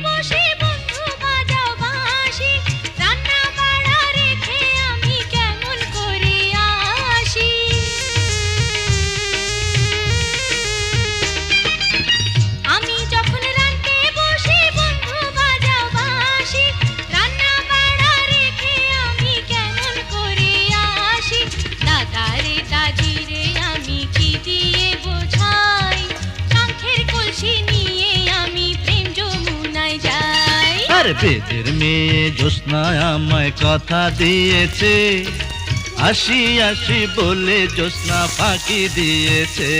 বসে বন্ধু বাজাও বাঁশি, রান্না বাড়া রেখে আমি কেমন করে আসি। আমি যখন রাঁধতে বসি বন্ধু বাজাও বাঁশি, রান্না বাড়া রেখে আমি কেমন করে আসি। দাদারে দাদিরে আমি কি দিয়ে বোঝাই, শঙ্খের কলসি নিয়ে আমি প্রেম যমুনায় যাই। আর বেদের মেয়ে জ্যোৎস্না আমায় কথা দিয়েছে, আসি আসি বলে জ্যোৎস্না ফাঁকি দিয়েছে।